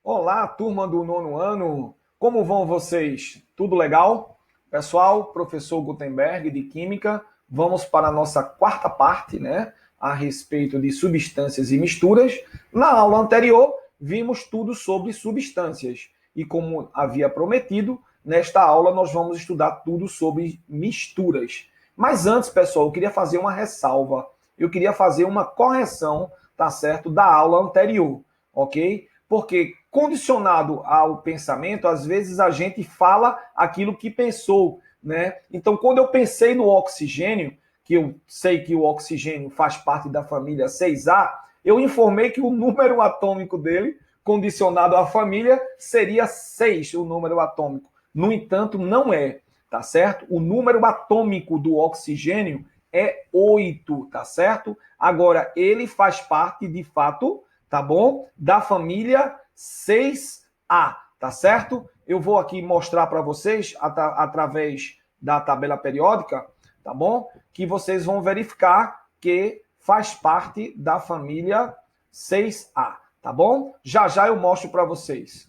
Olá, turma do nono ano. Como vão vocês? Tudo legal? Pessoal, professor Gutenberg de Química, vamos para a nossa quarta parte, né? A respeito de substâncias e misturas. Na aula anterior, vimos tudo sobre substâncias. E como havia prometido, nesta aula nós vamos estudar tudo sobre misturas. Mas antes, pessoal, eu queria fazer uma ressalva. Eu queria fazer uma correção, tá certo, da aula anterior, ok? Porque condicionado ao pensamento, às vezes a gente fala aquilo que pensou, né? Então, quando eu pensei no oxigênio, que eu sei que o oxigênio faz parte da família 6A, eu informei que o número atômico dele, condicionado à família, seria 6, o número atômico. No entanto, não é, tá certo? O número atômico do oxigênio é 8, tá certo? Agora, ele faz parte, de fato, tá bom? Da família 6A, tá certo? Eu vou aqui mostrar para vocês, através da tabela periódica, tá bom? Que vocês vão verificar que faz parte da família 6A, tá bom? Já já eu mostro para vocês.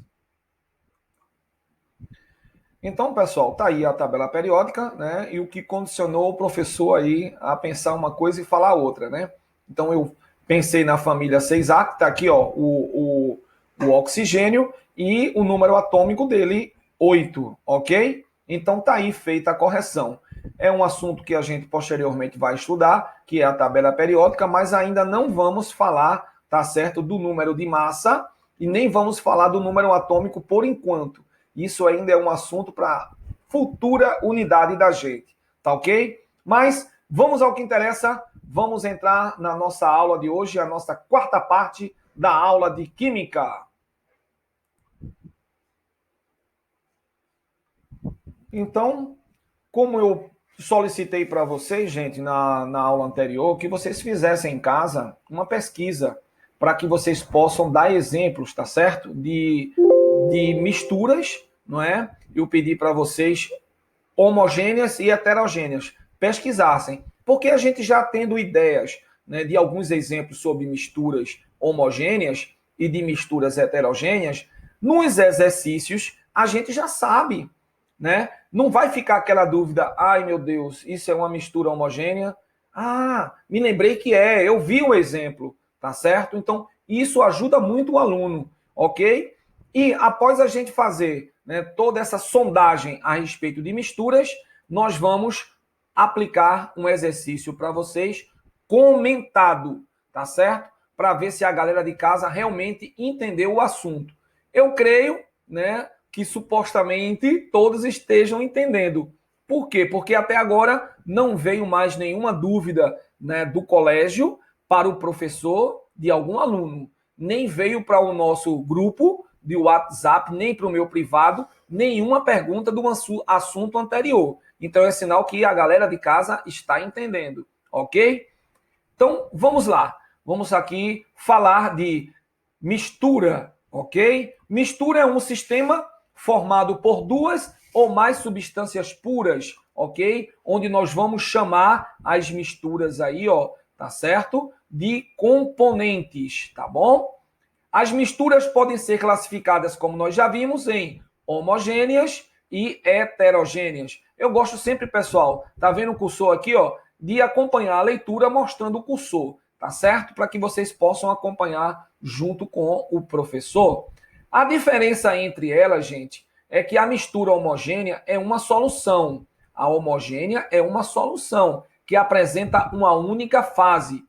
Então, pessoal, tá aí a tabela periódica, né? E o que condicionou o professor aí a pensar uma coisa e falar outra, né? Então, eu pensei na família 6A, que tá aqui, ó, o oxigênio e o número atômico dele, 8, ok? Então, tá aí feita a correção. É um assunto que a gente posteriormente vai estudar, que é a tabela periódica, mas ainda não vamos falar, tá certo, do número de massa e nem vamos falar do número atômico por enquanto. Isso ainda é um assunto para futura unidade da gente, tá ok? Mas vamos ao que interessa, vamos entrar na nossa aula de hoje, a nossa quarta parte da aula de Química. Então, como eu solicitei para vocês, gente, na aula anterior, que vocês fizessem em casa uma pesquisa para que vocês possam dar exemplos, tá certo? De misturas, não é? Eu pedi para vocês homogêneas e heterogêneas pesquisassem, porque a gente já tendo ideias, né, de alguns exemplos sobre misturas homogêneas e de misturas heterogêneas, nos exercícios a gente já sabe, né? Não vai ficar aquela dúvida, ai meu Deus, isso é uma mistura homogênea? Ah, me lembrei que é, eu vi o exemplo, tá certo? Então, isso ajuda muito o aluno, ok? E após a gente fazer, né, toda essa sondagem a respeito de misturas, nós vamos aplicar um exercício para vocês comentado, tá certo? Para ver se a galera de casa realmente entendeu o assunto. Eu creio, né, que supostamente todos estejam entendendo. Por quê? Porque até agora não veio mais nenhuma dúvida, né, do colégio para o professor de algum aluno. Nem veio para o nosso grupo de WhatsApp, nem para o meu privado, nenhuma pergunta do assunto anterior. Então é sinal que a galera de casa está entendendo, ok? Então vamos lá. Vamos aqui falar de mistura, ok? Mistura é um sistema formado por duas ou mais substâncias puras, ok? Onde nós vamos chamar as misturas aí, ó, tá certo? De componentes, tá bom? As misturas podem ser classificadas, como nós já vimos, em homogêneas e heterogêneas. Eu gosto sempre, pessoal, tá vendo o cursor aqui, ó, de acompanhar a leitura mostrando o cursor, tá certo? Para que vocês possam acompanhar junto com o professor. A diferença entre elas, gente, é que a mistura homogênea é uma solução. A homogênea é uma solução que apresenta uma única fase.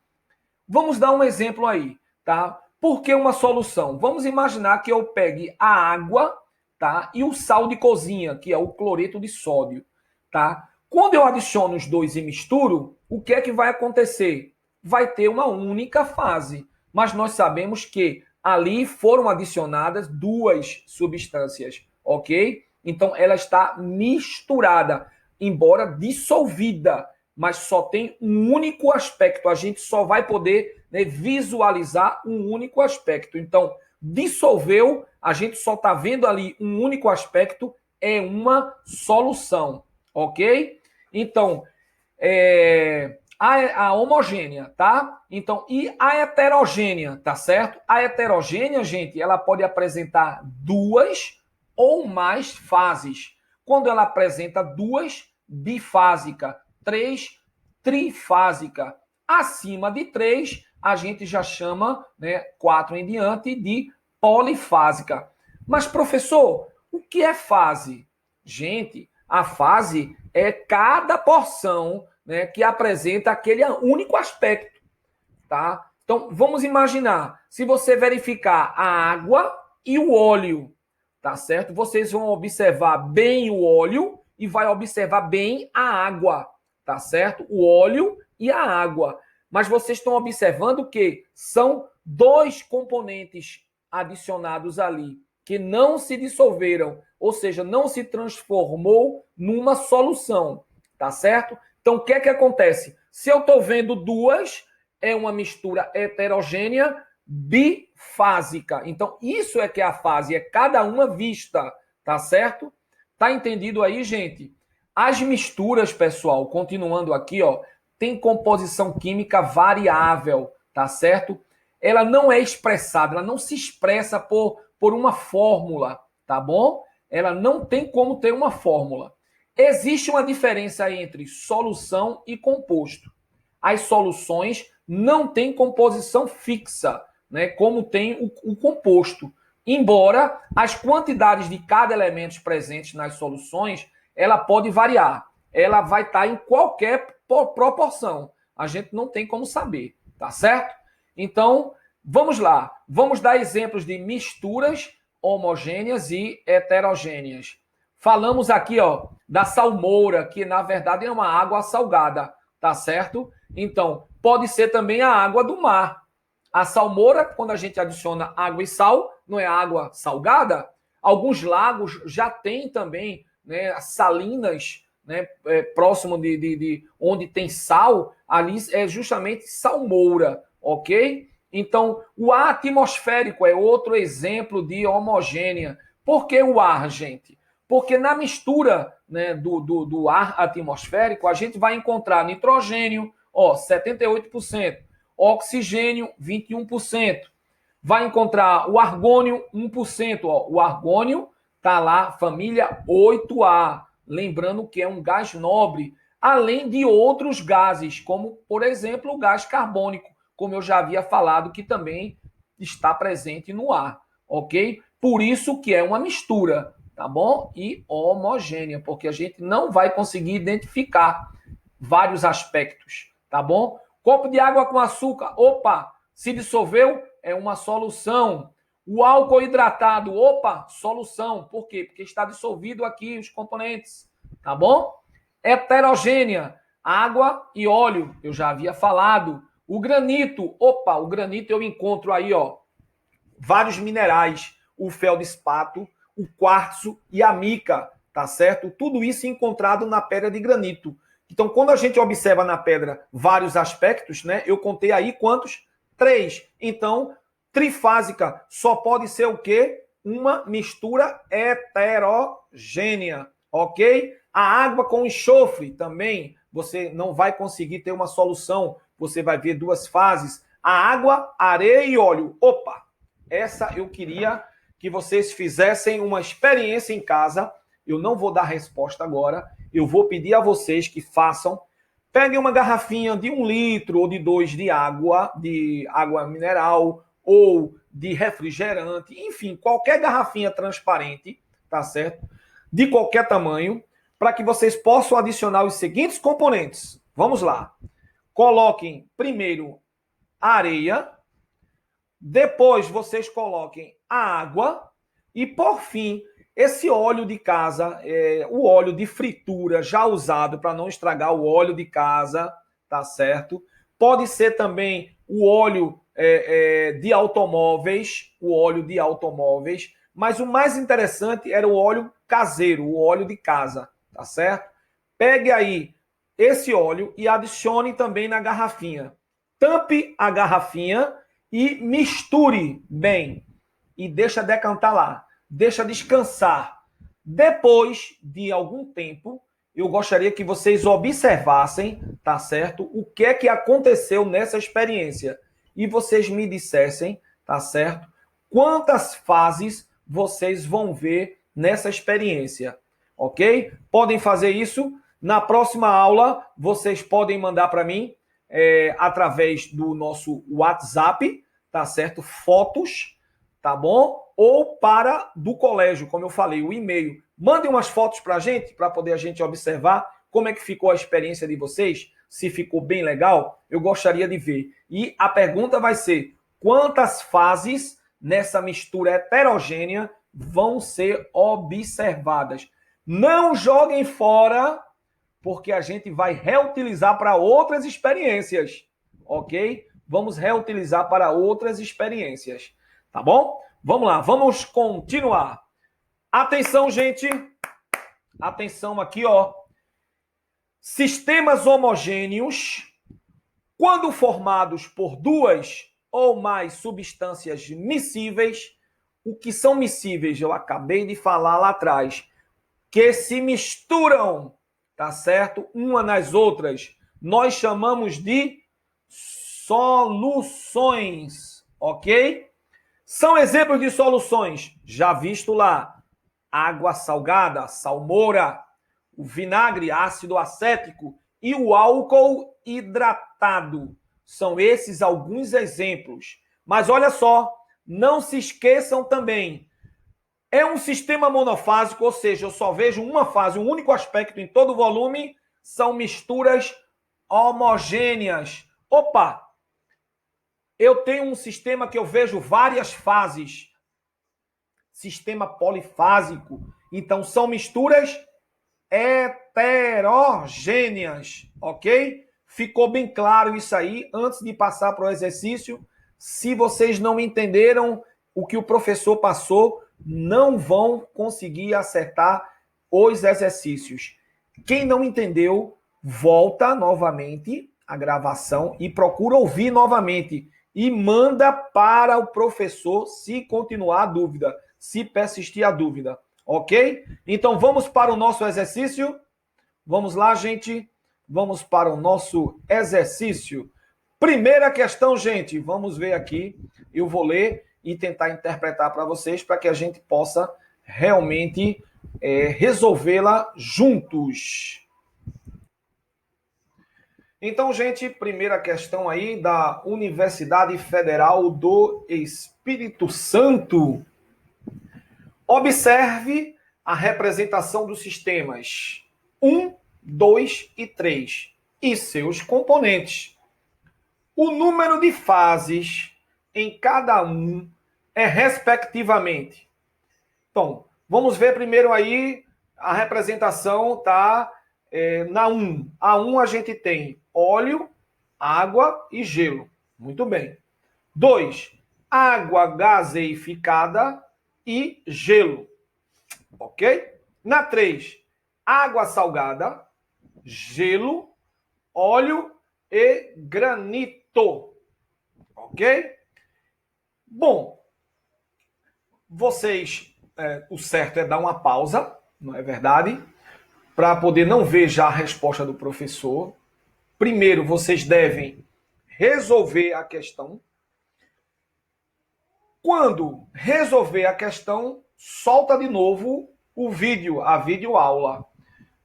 Vamos dar um exemplo aí, tá? Por que uma solução? Vamos imaginar que eu pegue a água, tá? E o sal de cozinha, que é o cloreto de sódio, tá? Quando eu adiciono os dois e misturo, o que é que vai acontecer? Vai ter uma única fase, mas nós sabemos que ali foram adicionadas duas substâncias, ok? Então ela está misturada, embora dissolvida, mas só tem um único aspecto. A gente só vai poder, né, visualizar um único aspecto. Então, dissolveu, a gente só está vendo ali um único aspecto, é uma solução, ok? Então, a homogênea, tá? Então, e a heterogênea, tá certo? A heterogênea, gente, ela pode apresentar duas ou mais fases. Quando ela apresenta duas, bifásica, três, trifásica. Acima de três, a gente já chama, né, quatro em diante, de polifásica. Mas, professor, o que é fase? Gente, a fase é cada porção, né, que apresenta aquele único aspecto, tá? Então, vamos imaginar, se você verificar a água e o óleo, tá certo? Vocês vão observar bem o óleo e vai observar bem a água, tá certo? O óleo e a água. Mas vocês estão observando que são dois componentes adicionados ali, que não se dissolveram, ou seja, não se transformou numa solução, tá certo? Então, o que é que acontece? Se eu estou vendo duas, é uma mistura heterogênea bifásica. Então, isso é que é a fase, é cada uma vista, tá certo? Tá entendido aí, gente? As misturas, pessoal, continuando aqui, ó, tem composição química variável, tá certo? Ela não é expressada, ela não se expressa por uma fórmula, tá bom? Ela não tem como ter uma fórmula. Existe uma diferença entre solução e composto. As soluções não têm composição fixa, né, como tem o composto. Embora as quantidades de cada elemento presentes nas soluções, ela pode variar. Ela vai estar em qualquer proporção. A gente não tem como saber, tá certo? Então, vamos lá. Vamos dar exemplos de misturas homogêneas e heterogêneas. Falamos aqui, ó, da salmoura, que na verdade é uma água salgada, tá certo? Então, pode ser também a água do mar. A salmoura, quando a gente adiciona água e sal, não é água salgada? Alguns lagos já têm também, né, salinas, né, próximo de onde tem sal, ali é justamente salmoura, ok? Então, o ar atmosférico é outro exemplo de homogênea. Por que o ar, gente? Porque na mistura, né, do ar atmosférico, a gente vai encontrar nitrogênio, ó, 78%, oxigênio, 21%. Vai encontrar o argônio, 1%. Ó. O argônio está lá, família 8A. Lembrando que é um gás nobre, além de outros gases, como, por exemplo, o gás carbônico, como eu já havia falado, que também está presente no ar, ok? Por isso que é uma mistura, tá bom? E homogênea, porque a gente não vai conseguir identificar vários aspectos, tá bom? Copo de água com açúcar, opa, se dissolveu, é uma solução. O álcool hidratado, opa, solução. Por quê? Porque está dissolvido aqui os componentes, tá bom? Heterogênea, água e óleo, eu já havia falado. O granito, opa, o granito eu encontro aí, ó, vários minerais, o feldespato, o quartzo e a mica, tá certo? Tudo isso encontrado na pedra de granito. Então, quando a gente observa na pedra vários aspectos, né? Eu contei aí quantos? 3. Então, trifásica só pode ser o quê? Uma mistura heterogênea, ok? A água com enxofre também, você não vai conseguir ter uma solução. Você vai ver duas fases. A água, areia e óleo. Opa! Essa eu queria que vocês fizessem uma experiência em casa. Eu não vou dar resposta agora. Eu vou pedir a vocês que façam. Peguem uma garrafinha de 1 litro ou de 2 de água mineral ou de refrigerante, enfim, qualquer garrafinha transparente, tá certo? De qualquer tamanho, para que vocês possam adicionar os seguintes componentes. Vamos lá. Coloquem primeiro a areia, depois vocês coloquem a água e, por fim, esse óleo de casa, o óleo de fritura já usado para não estragar o óleo de casa, tá certo? Pode ser também o óleo de automóveis, mas o mais interessante era o óleo caseiro, o óleo de casa, tá certo? Pegue aí esse óleo e adicione também na garrafinha. Tampe a garrafinha e misture bem e deixa decantar lá. Deixa descansar. Depois de algum tempo, eu gostaria que vocês observassem, tá certo? O que é que aconteceu nessa experiência. E vocês me dissessem, tá certo? Quantas fases vocês vão ver nessa experiência, ok? Podem fazer isso. Na próxima aula, vocês podem mandar para mim, através do nosso WhatsApp, tá certo? Fotos, tá bom? Ou para do colégio, como eu falei, o e-mail. Mandem umas fotos para a gente, para poder a gente observar como é que ficou a experiência de vocês, se ficou bem legal, eu gostaria de ver. E a pergunta vai ser, quantas fases nessa mistura heterogênea vão ser observadas? Não joguem fora, porque a gente vai reutilizar para outras experiências, ok? Vamos reutilizar para outras experiências, tá bom? Vamos lá, vamos continuar. Atenção, gente. Atenção aqui, ó. Sistemas homogêneos, quando formados por duas ou mais substâncias miscíveis, o que são miscíveis? Eu acabei de falar lá atrás, que se misturam, tá certo? Uma nas outras, nós chamamos de soluções, ok? São exemplos de soluções, já visto lá, água salgada, salmoura, o vinagre, ácido acético e o álcool hidratado. São esses alguns exemplos. Mas olha só, não se esqueçam também, é um sistema monofásico, ou seja, eu só vejo uma fase, um único aspecto em todo o volume, são misturas homogêneas. Opa! Eu tenho um sistema que eu vejo várias fases. Sistema polifásico. Então, são misturas heterogêneas, ok? Ficou bem claro isso aí antes de passar para o exercício. Se vocês não entenderam o que o professor passou, não vão conseguir acertar os exercícios. Quem não entendeu, volta novamente a gravação e procura ouvir novamente e manda para o professor se continuar a dúvida, se persistir a dúvida, ok? Então vamos para o nosso exercício. Vamos lá, gente. Vamos para o nosso exercício. Primeira questão, gente. Vamos ver aqui. Eu vou ler e tentar interpretar para vocês para que a gente possa realmente resolvê-la juntos. Então, gente, primeira questão aí da Universidade Federal do Espírito Santo. Observe a representação dos sistemas 1, 2 e 3 e seus componentes. O número de fases em cada um é respectivamente. Então, vamos ver primeiro aí a representação, tá? Na 1. A 1 a gente tem óleo, água e gelo. Muito bem. 2. Água gaseificada e gelo. Ok? Na 3. Água salgada, gelo, óleo e granito. Ok? Bom, vocês, o certo é dar uma pausa, não é verdade? Para poder não ver já a resposta do professor. Primeiro, vocês devem resolver a questão. Quando resolver a questão, solta de novo o vídeo, a videoaula.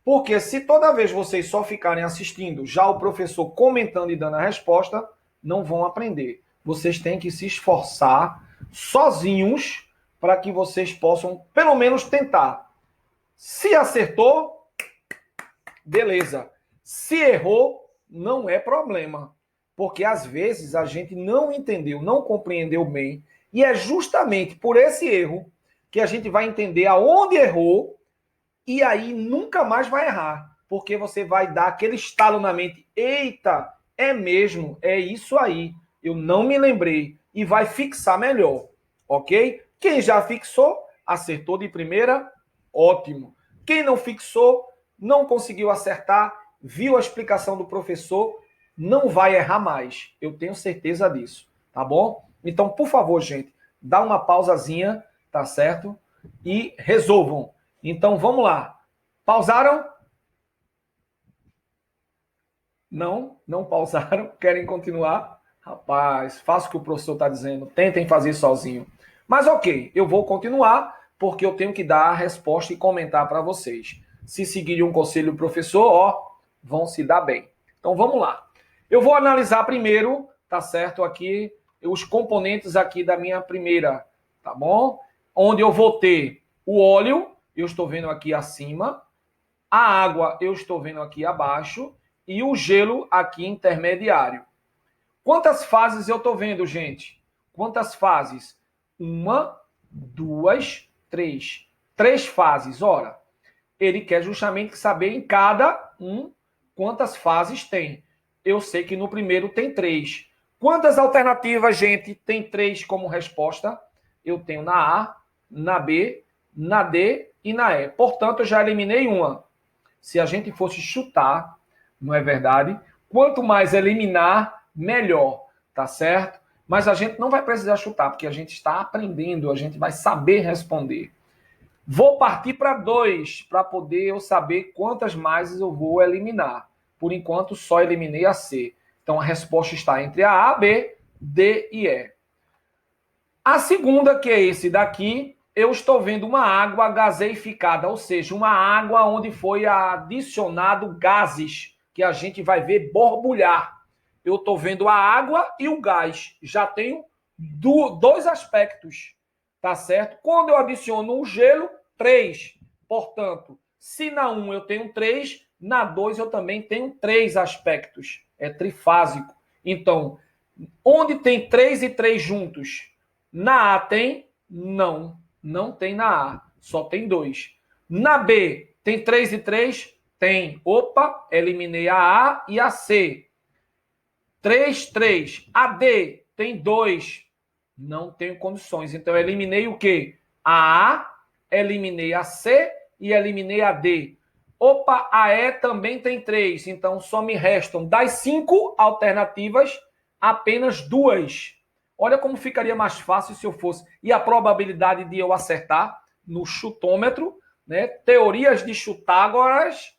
Porque se toda vez vocês só ficarem assistindo, já o professor comentando e dando a resposta, não vão aprender. Vocês têm que se esforçar sozinhos para que vocês possam, pelo menos, tentar. Se acertou, beleza. Se errou, não é problema. Porque às vezes a gente não entendeu, não compreendeu bem. E é justamente por esse erro que a gente vai entender aonde errou e aí nunca mais vai errar. Porque você vai dar aquele estalo na mente. Eita, é mesmo, é isso aí. Eu não me lembrei. E vai fixar melhor. Ok? Quem já fixou, acertou de primeira, ótimo. Quem não fixou, não conseguiu acertar, viu a explicação do professor, não vai errar mais. Eu tenho certeza disso, tá bom? Então, por favor, gente, dá uma pausazinha, tá certo? E resolvam. Então, vamos lá. Pausaram? Não pausaram, querem continuar? Rapaz, faça o que o professor está dizendo, tentem fazer sozinho. Mas ok, eu vou continuar, porque eu tenho que dar a resposta e comentar para vocês. Se seguirem um conselho do professor, ó, vão se dar bem. Então vamos lá. Eu vou analisar primeiro, tá certo, aqui, os componentes aqui da minha primeira, tá bom? Onde eu vou ter o óleo, eu estou vendo aqui acima, a água eu estou vendo aqui abaixo, e o gelo aqui intermediário. Quantas fases eu estou vendo, gente? Quantas fases? 1, 2, 3. 3 fases. Ora, ele quer justamente saber em cada quantas fases tem. Eu sei que no primeiro tem 3. Quantas alternativas, gente, tem 3 como resposta? Eu tenho na A, na B, na D e na E. Portanto, eu já eliminei uma. Se a gente fosse chutar, não é verdade? Quanto mais eliminar, melhor, tá certo? Mas a gente não vai precisar chutar, porque a gente está aprendendo, a gente vai saber responder. Vou partir para 2, para poder eu saber quantas mais eu vou eliminar. Por enquanto, só eliminei a C. Então, a resposta está entre a A, B, D e E. A segunda, que é esse daqui, eu estou vendo uma água gaseificada, ou seja, uma água onde foi adicionado gases, que a gente vai ver borbulhar. Eu estou vendo a água e o gás. Já tenho 2 aspectos, tá certo? Quando eu adiciono o gelo, 3. Portanto, se na 1 eu tenho 3, na 2 eu também tenho 3 aspectos. É trifásico. Então, onde tem 3 e 3 juntos? Na A tem? Não tem na A. Só tem 2. Na B, tem 3 e 3? Tem. Opa, eliminei a A e a C. 3, 3. A D tem 2. Não tenho condições. Então, eu eliminei o quê? A A, eliminei a C e eliminei a D. Opa, a E também tem 3. Então, só me restam das 5 alternativas, apenas 2. Olha como ficaria mais fácil se eu fosse. E a probabilidade de eu acertar no chutômetro, né? Teorias de Chutágoras.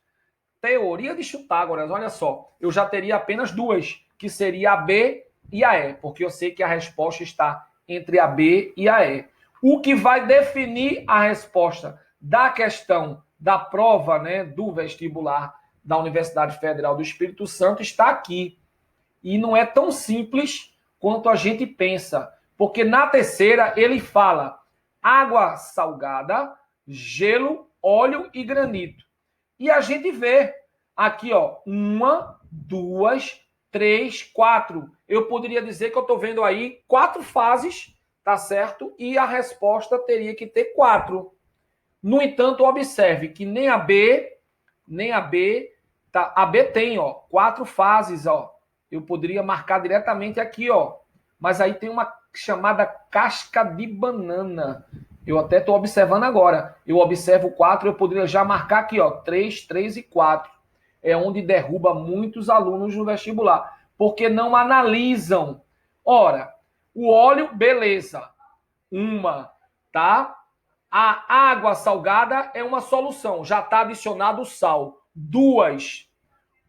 Teoria de Chutágoras, olha só. Eu já teria apenas 2, que seria a B e a E, porque eu sei que a resposta está entre a B e a E. O que vai definir a resposta da questão da prova, né, do vestibular da Universidade Federal do Espírito Santo está aqui. E não é tão simples quanto a gente pensa, porque na terceira ele fala água salgada, gelo, óleo e granito. E a gente vê aqui, ó, 1, 2, 3, 4. Eu poderia dizer que eu estou vendo aí 4 fases, tá certo? E a resposta teria que ter 4. No entanto, observe que nem a B, tá? A B tem, ó, 4 fases, ó. Eu poderia marcar diretamente aqui, ó. Mas aí tem uma chamada casca de banana. Eu até estou observando agora. Eu observo 4, eu poderia já marcar aqui, ó, 3, 3 e 4. É onde derruba muitos alunos no vestibular, porque não analisam. Ora, o óleo, beleza. Uma, tá? A água salgada é uma solução. Já está adicionado o sal. 2.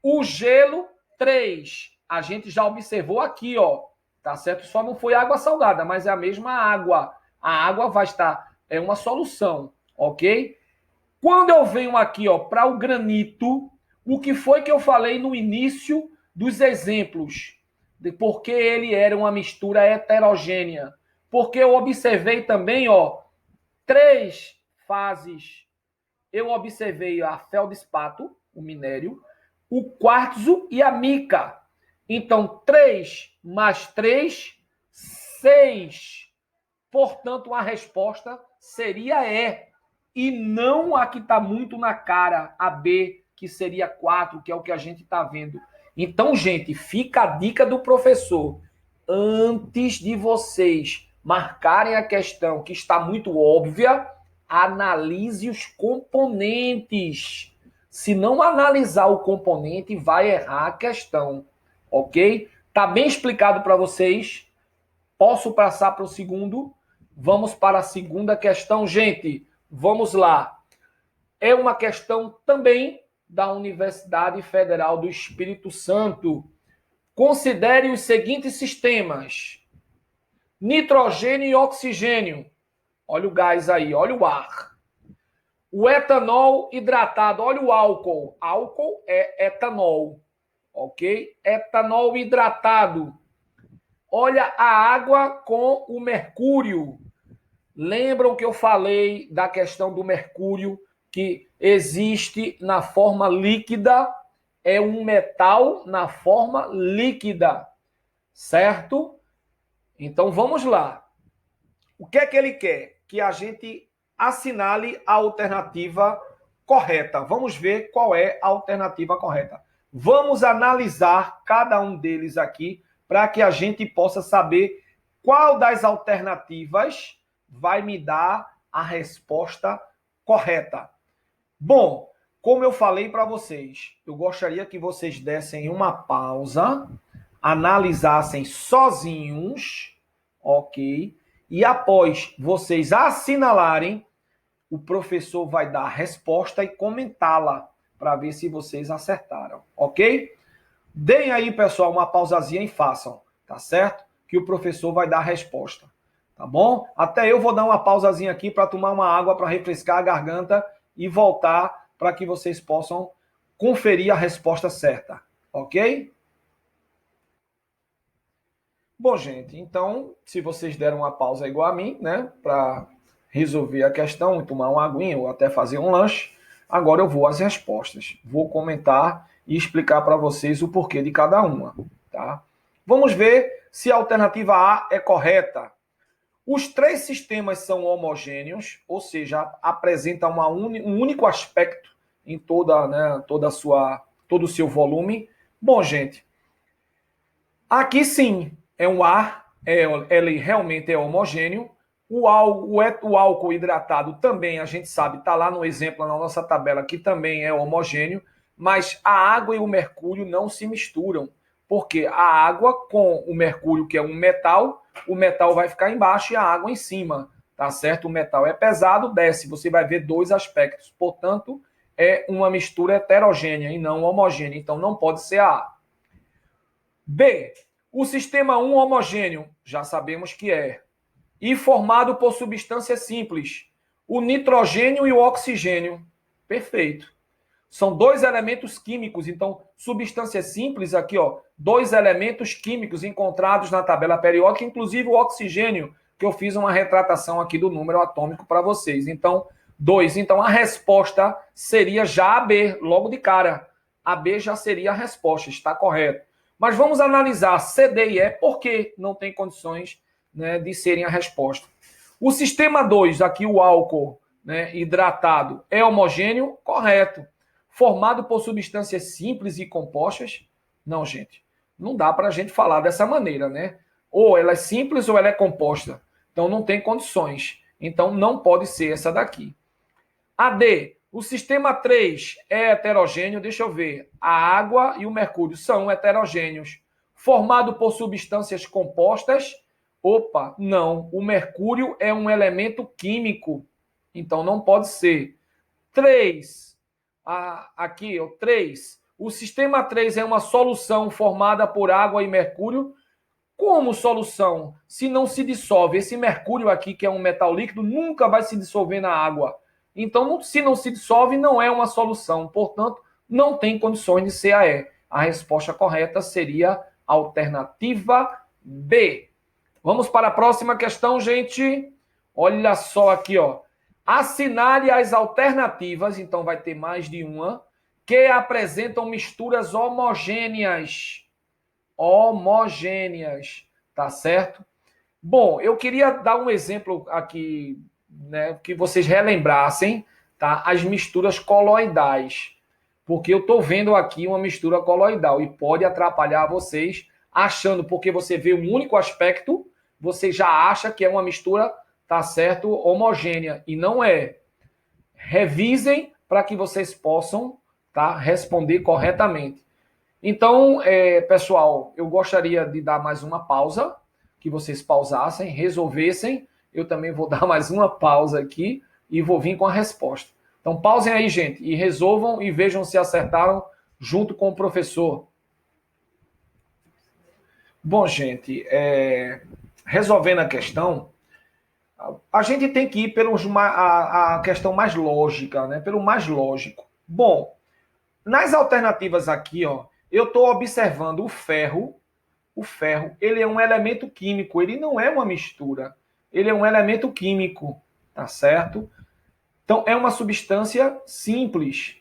O gelo, 3. A gente já observou aqui, ó. Tá certo? Só não foi água salgada, mas é a mesma água. A água vai estar... É uma solução, ok? Quando eu venho aqui, ó, para o granito, o que foi que eu falei no início dos exemplos? De por que ele era uma mistura heterogênea. Porque eu observei também, ó, 3 fases. Eu observei a feldespato, o minério, o quartzo e a mica. Então, 3 mais 3, 6. Portanto, a resposta seria E. E não a que está muito na cara, a B, que seria 4, que é o que a gente está vendo. Então, gente, fica a dica do professor. Antes de vocês marcarem a questão que está muito óbvia, analise os componentes. Se não analisar o componente, vai errar a questão. Ok? Tá bem explicado para vocês? Posso passar para o segundo? Vamos para a segunda questão, gente. Vamos lá. É uma questão também da Universidade Federal do Espírito Santo. Considere os seguintes sistemas: nitrogênio e oxigênio. Olha o gás aí, olha o ar. O etanol hidratado, olha o álcool. Álcool é etanol, ok? Etanol hidratado. Olha a água com o mercúrio. Lembram que eu falei da questão do mercúrio, que existe na forma líquida, é um metal na forma líquida, certo? Então vamos lá. O que é que ele quer? Que a gente assinale a alternativa correta. Vamos ver qual é a alternativa correta. Vamos analisar cada um deles aqui para que a gente possa saber qual das alternativas vai me dar a resposta correta. Bom, como eu falei para vocês, eu gostaria que vocês dessem uma pausa, analisassem sozinhos, ok? E após vocês assinalarem, o professor vai dar a resposta e comentá-la para ver se vocês acertaram, ok? Deem aí, pessoal, uma pausazinha e façam, tá certo? Que o professor vai dar a resposta, tá bom? Até eu vou dar uma pausazinha aqui para tomar uma água para refrescar a garganta e voltar para que vocês possam conferir a resposta certa, ok? Bom, gente, então, se vocês deram uma pausa igual a mim, né, para resolver a questão, tomar uma aguinha ou até fazer um lanche, agora eu vou às respostas. Vou comentar e explicar para vocês o porquê de cada uma, tá? Vamos ver se a alternativa A é correta. Os três sistemas são homogêneos, ou seja, apresentam um único aspecto em todo o seu volume. Bom, gente, aqui sim, é um ar, ele realmente é homogêneo. O álcool hidratado também, a gente sabe, está lá no exemplo, na nossa tabela, que também é homogêneo, mas a água e o mercúrio não se misturam, porque a água com o mercúrio, que é um metal, o metal vai ficar embaixo e a água em cima, tá certo? O metal é pesado, desce, você vai ver dois aspectos, portanto, é uma mistura heterogênea e não homogênea, então não pode ser a A. B, o sistema 1 homogêneo, já sabemos que é, e formado por substâncias simples, o nitrogênio e o oxigênio. Perfeito. São dois elementos químicos, então, substâncias simples aqui, ó, dois elementos químicos encontrados na tabela periódica, inclusive o oxigênio, que eu fiz uma retratação aqui do número atômico para vocês. Então, 2. Então, a resposta seria já a B, logo de cara. A B já seria a resposta, está correto. Mas vamos analisar C, D e E, porque não tem condições, né, de serem a resposta. O sistema 2, aqui o álcool, né, hidratado, é homogêneo? Correto. Formado por substâncias simples e compostas? Não, gente. Não dá para a gente falar dessa maneira, né? Ou ela é simples ou ela é composta. Então não tem condições. Então não pode ser essa daqui. A D, o sistema 3 é heterogêneo, deixa eu ver. A água e o mercúrio são heterogêneos. Formado por substâncias compostas? Opa, não. O mercúrio é um elemento químico. Então não pode ser. 3. Aqui, ó, 3. O sistema 3 é uma solução formada por água e mercúrio. Como solução? Se não se dissolve, esse mercúrio aqui, que é um metal líquido, nunca vai se dissolver na água. Então, se não se dissolve, não é uma solução. Portanto, não tem condições de ser a E. A resposta correta seria a alternativa B. Vamos para a próxima questão, gente. Olha só aqui, ó. Assinale as alternativas, então vai ter mais de uma, que apresentam misturas homogêneas. Homogêneas, tá certo? Bom, eu queria dar um exemplo aqui, né, que vocês relembrassem, tá? As misturas coloidais. Porque eu estou vendo aqui uma mistura coloidal e pode atrapalhar vocês, achando, porque você vê um único aspecto, você já acha que é uma mistura, tá certo, homogênea. E não é. Revisem para que vocês possam, tá, responder corretamente. Então, pessoal, eu gostaria de dar mais uma pausa, que vocês pausassem, resolvessem. Eu também vou dar mais uma pausa aqui e vou vir com a resposta. Então, Então, pausem aí, gente, e resolvam e vejam se acertaram junto com o professor. Bom, gente, resolvendo a questão, a gente tem que ir a questão mais lógica, né? Pelo mais lógico. Bom, nas alternativas aqui, ó, eu estou observando o ferro. O ferro, ele é um elemento químico, ele não é uma mistura. Ele é um elemento químico, tá certo? Então, é uma substância simples.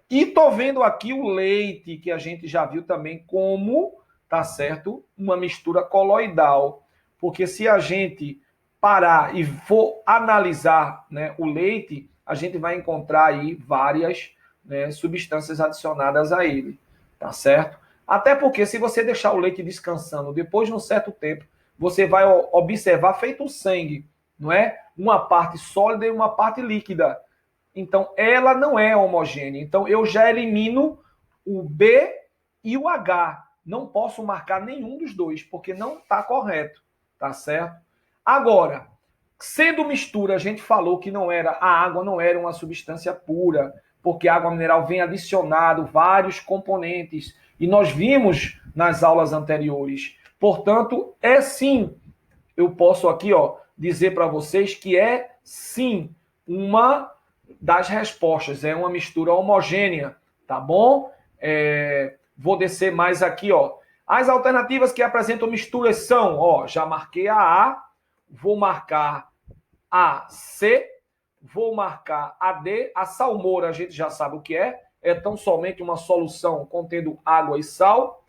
E tô vendo aqui o leite, que a gente já viu também como, tá certo? Uma mistura coloidal. Porque se a gente parar e for analisar, né, o leite, a gente vai encontrar aí várias, né, substâncias adicionadas a ele, tá certo? Até porque se você deixar o leite descansando, depois de um certo tempo, você vai observar feito o sangue, não é? Uma parte sólida e uma parte líquida. Então, ela não é homogênea. Então, eu já elimino o B e o H. Não posso marcar nenhum dos dois, porque não está correto. Tá certo? Agora, sendo mistura, a gente falou que a água não era uma substância pura, porque a água mineral vem adicionado vários componentes. E nós vimos nas aulas anteriores. Portanto, é sim, eu posso aqui, ó, dizer para vocês que é sim uma das respostas. É uma mistura homogênea, tá bom? Vou descer mais aqui, ó. As alternativas que apresentam misturas são, ó, já marquei a A, vou marcar a C, vou marcar a D. A salmoura a gente já sabe o que é tão somente uma solução contendo água e sal.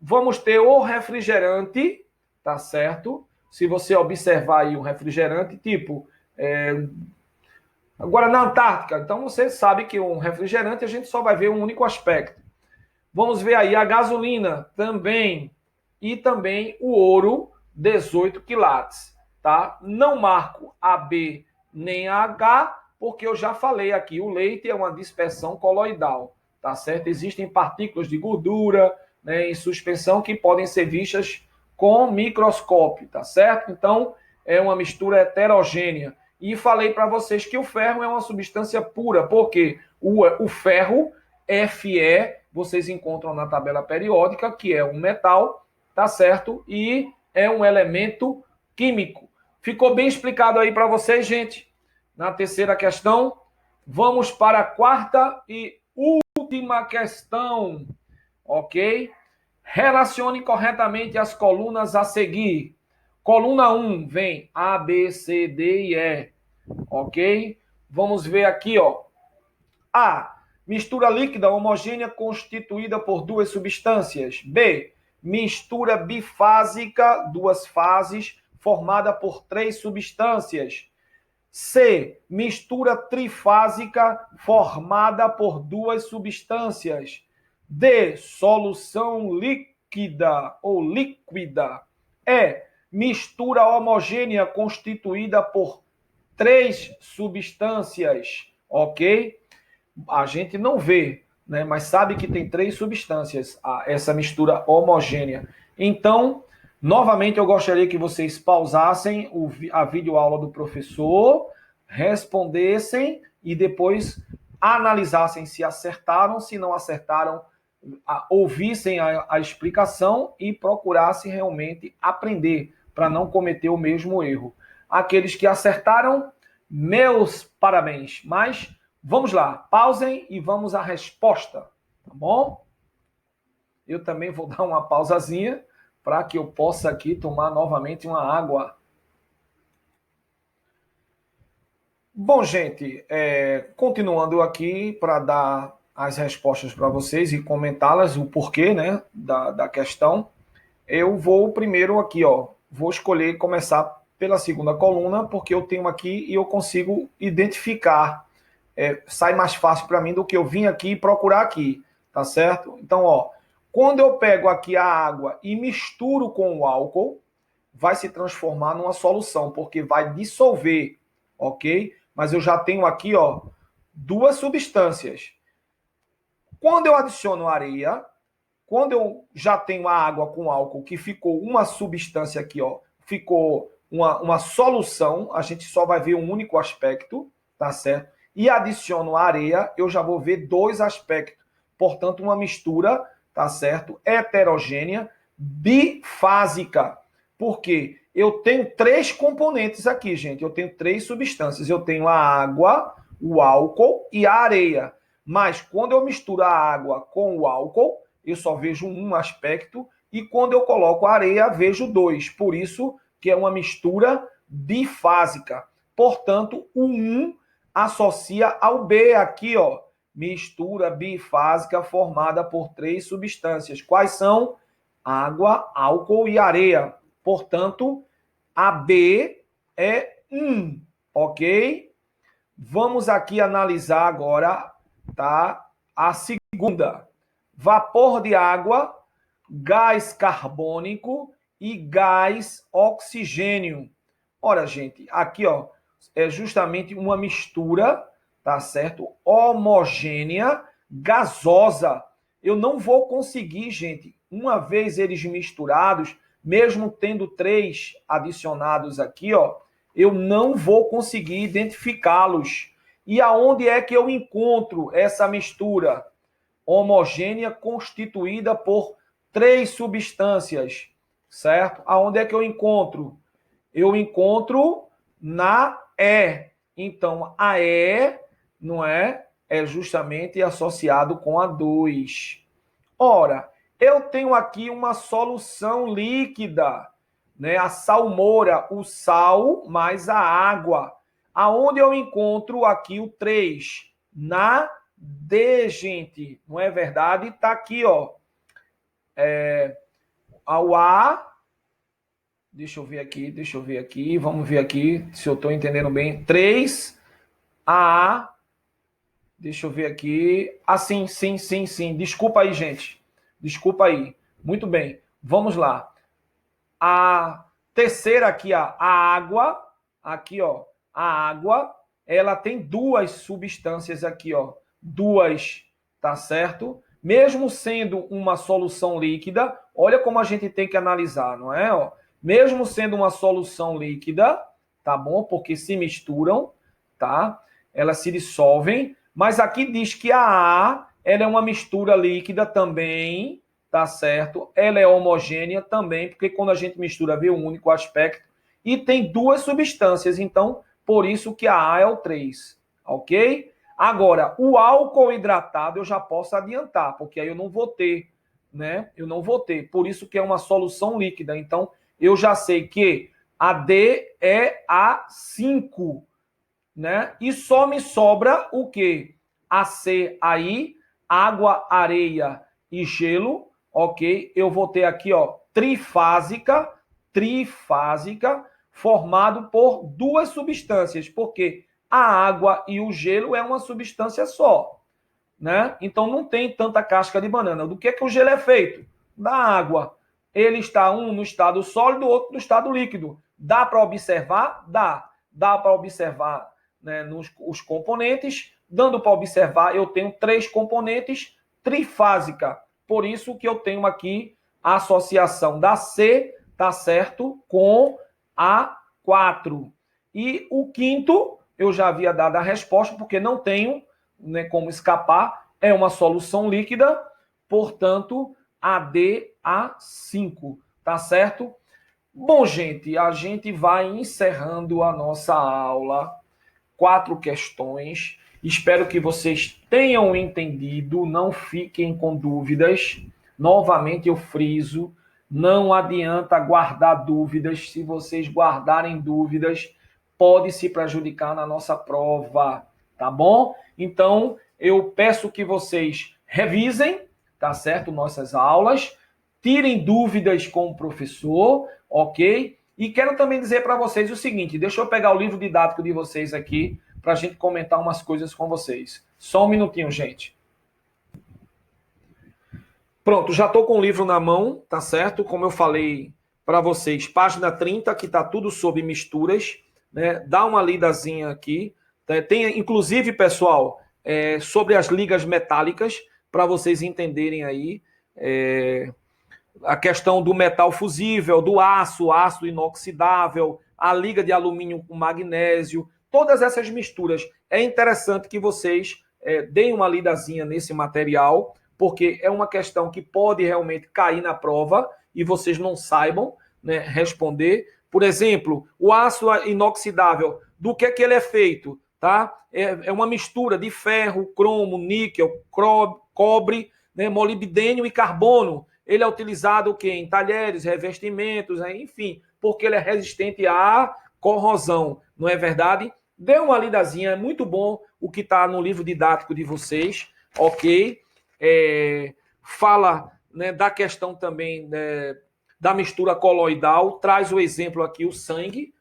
Vamos ter o refrigerante, tá certo? Se você observar aí o refrigerante, tipo... Agora, na Antártica, então você sabe que um refrigerante a gente só vai ver um único aspecto. Vamos ver aí a gasolina também. E também o ouro, 18 quilates. Tá? Não marco a B nem a H, porque eu já falei aqui, o leite é uma dispersão coloidal. Tá certo? Existem partículas de gordura, né, em suspensão que podem ser vistas com microscópio. Tá certo? Então, é uma mistura heterogênea. E falei para vocês que o ferro é uma substância pura, porque o ferro, Fe, vocês encontram na tabela periódica, que é um metal, tá certo? E é um elemento químico. Ficou bem explicado aí para vocês, gente? Na terceira questão, vamos para a quarta e última questão, ok? Relacione corretamente as colunas a seguir. Coluna 1 vem A, B, C, D e E. Ok? Vamos ver aqui, ó. A. Mistura líquida homogênea constituída por duas substâncias. B. Mistura bifásica, duas fases, formada por três substâncias. C. Mistura trifásica formada por duas substâncias. D. Solução líquida ou líquida. E. Mistura homogênea constituída por três substâncias, ok? A gente não vê, né, mas sabe que tem três substâncias, essa mistura homogênea. Então, novamente, eu gostaria que vocês pausassem a videoaula do professor, respondessem e depois analisassem se acertaram, se não acertaram, ouvissem a explicação e procurassem realmente aprender para não cometer o mesmo erro. Aqueles que acertaram, meus parabéns. Mas vamos lá, pausem e vamos à resposta, tá bom? Eu também vou dar uma pausazinha para que eu possa aqui tomar novamente uma água. Bom, gente, continuando aqui para dar as respostas para vocês e comentá-las, o porquê, né, da questão, eu vou primeiro aqui, ó, vou escolher começar pela segunda coluna, porque eu tenho aqui e eu consigo identificar. Sai mais fácil para mim do que eu vim aqui e procurar aqui, tá certo? Então, ó, quando eu pego aqui a água e misturo com o álcool, vai se transformar numa solução, porque vai dissolver, ok? Mas eu já tenho aqui, ó, duas substâncias. Quando eu adiciono areia, quando eu já tenho a água com álcool, que ficou uma substância aqui, ó, ficou uma solução, a gente só vai ver um único aspecto, tá certo? e adiciono areia, eu já vou ver dois aspectos. Portanto, uma mistura, tá certo? Heterogênea, bifásica. Por quê? Eu tenho três componentes aqui, gente. Eu tenho três substâncias. Eu tenho a água, o álcool e a areia. Mas quando eu misturo a água com o álcool, eu só vejo um aspecto. E quando eu coloco a areia, vejo dois. Por isso que é uma mistura bifásica. Portanto, o 1 associa ao B aqui, ó. Mistura bifásica formada por três substâncias. Quais são? Água, álcool e areia. Portanto, a B é 1, ok? Vamos aqui analisar agora, tá? A segunda. Vapor de água, gás carbônico e gás oxigênio. Ora, gente, aqui, ó, é justamente uma mistura, tá certo? Homogênea, gasosa. Eu não vou conseguir, gente, uma vez eles misturados, mesmo tendo três adicionados aqui, ó, eu não vou conseguir identificá-los. E aonde é que eu encontro essa mistura homogênea constituída por três substâncias, certo? Aonde é que eu encontro? Eu encontro na E. Então, a E, não é? É justamente associado com a 2. Ora, eu tenho aqui uma solução líquida, né? A salmoura, o sal mais a água. Aonde eu encontro aqui o 3? Na D, gente. Não é verdade? Está aqui, ó. Ao A. Deixa eu ver aqui. Vamos ver aqui se eu estou entendendo bem. 3, A. Deixa eu ver aqui. Ah, sim. Desculpa aí, gente. Desculpa aí. Muito bem. Vamos lá. A terceira aqui, ó, a água. Aqui, ó. A água, ela tem duas substâncias aqui, ó. Duas, tá certo? Mesmo sendo uma solução líquida, olha como a gente tem que analisar, não é? Ó, mesmo sendo uma solução líquida, tá bom? Porque se misturam, tá? Elas se dissolvem. Mas aqui diz que a A, ela é uma mistura líquida também, tá certo? Ela é homogênea também, porque quando a gente mistura vê um único aspecto e tem duas substâncias, então por isso que a A é o 3, ok? Agora, o álcool hidratado eu já posso adiantar, porque aí eu não vou ter, né? Eu não vou ter, por isso que é uma solução líquida. Então, eu já sei que a D é a 5, né? E só me sobra o quê? A C aí, água, areia e gelo, ok? Eu vou ter aqui, ó, trifásica, formado por duas substâncias, porque a água e o gelo é uma substância só, né? Então não tem tanta casca de banana. Do que o gelo é feito? Da água. Ele está um no estado sólido, outro no estado líquido. Dá para observar? Dá. Dá para observar, né, os componentes. Dando para observar, eu tenho três componentes trifásica. Por isso que eu tenho aqui a associação da C, tá certo, com a 4. E o quinto, eu já havia dado a resposta, porque não tenho, né, como escapar, é uma solução líquida, portanto, AdA5, tá certo? Bom, gente, a gente vai encerrando a nossa aula. 4 questões. Espero que vocês tenham entendido, não fiquem com dúvidas. Novamente eu friso, não adianta guardar dúvidas. Se vocês guardarem dúvidas, pode se prejudicar na nossa prova, tá bom? Então, eu peço que vocês revisem, tá certo? Nossas aulas, tirem dúvidas com o professor, ok? E quero também dizer para vocês o seguinte, deixa eu pegar o livro didático de vocês aqui para a gente comentar umas coisas com vocês. Só um minutinho, gente. Pronto, já estou com o livro na mão, tá certo? Como eu falei para vocês, página 30, que está tudo sobre misturas, né? Dá uma lidazinha aqui. Tem, inclusive, pessoal, sobre as ligas metálicas, para vocês entenderem aí a questão do metal fusível, do aço, ácido inoxidável, a liga de alumínio com magnésio. todas essas misturas. É interessante que vocês deem uma lidazinha nesse material, porque é uma questão que pode realmente cair na prova e vocês não saibam, né, responder. Por exemplo, o aço inoxidável, do que ele é feito? Tá? É uma mistura de ferro, cromo, níquel, cobre, né, molibdênio e carbono. Ele é utilizado o quê? Em talheres, revestimentos, né, enfim, porque ele é resistente à corrosão, não é verdade? Dê uma lidazinha, é muito bom o que está no livro didático de vocês, ok? Fala, né, da questão também, né, da mistura coloidal, traz o exemplo aqui, o sangue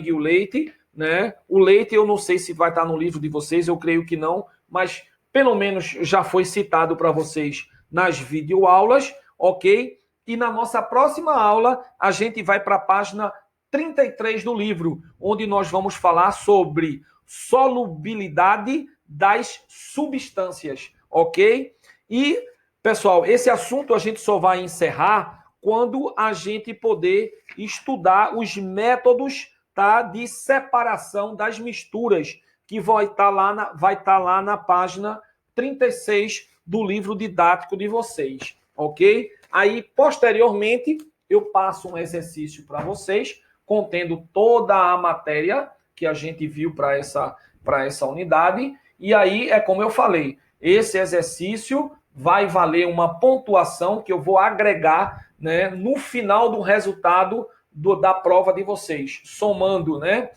e o leite, né? O leite eu não sei se vai estar no livro de vocês, eu creio que não, mas pelo menos já foi citado para vocês nas videoaulas, ok? E na nossa próxima aula, a gente vai para a página 33 do livro, onde nós vamos falar sobre solubilidade das substâncias, ok? E, pessoal, esse assunto a gente só vai encerrar quando a gente poder estudar os métodos, tá, de separação das misturas, que vai estar lá na página 36 do livro didático de vocês, ok? Aí, posteriormente, eu passo um exercício para vocês, contendo toda a matéria que a gente viu para essa unidade. E aí, é como eu falei, esse exercício vai valer uma pontuação que eu vou agregar, né, no final do resultado da prova de vocês, somando, né,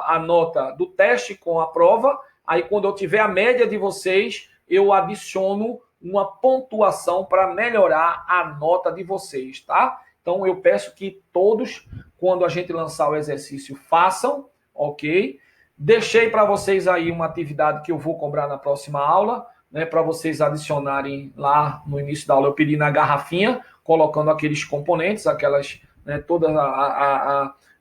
a nota do teste com a prova. Aí, quando eu tiver a média de vocês, eu adiciono uma pontuação para melhorar a nota de vocês, tá? Então, eu peço que todos, quando a gente lançar o exercício, façam, ok? Deixei para vocês aí uma atividade que eu vou cobrar na próxima aula, né, para vocês adicionarem lá no início da aula. Eu pedi na garrafinha, colocando aqueles componentes, aquelas, né, todas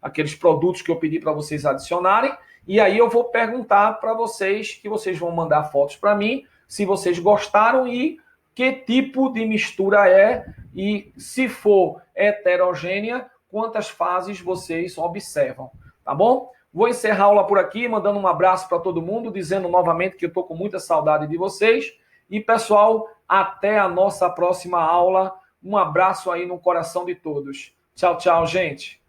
aqueles produtos que eu pedi para vocês adicionarem. E aí eu vou perguntar para vocês, que vocês vão mandar fotos para mim, se vocês gostaram e que tipo de mistura é, e se for heterogênea, quantas fases vocês observam, tá bom? Vou encerrar a aula por aqui, mandando um abraço para todo mundo, dizendo novamente que eu estou com muita saudade de vocês. E, pessoal, até a nossa próxima aula. Um abraço aí no coração de todos. Tchau, tchau, gente.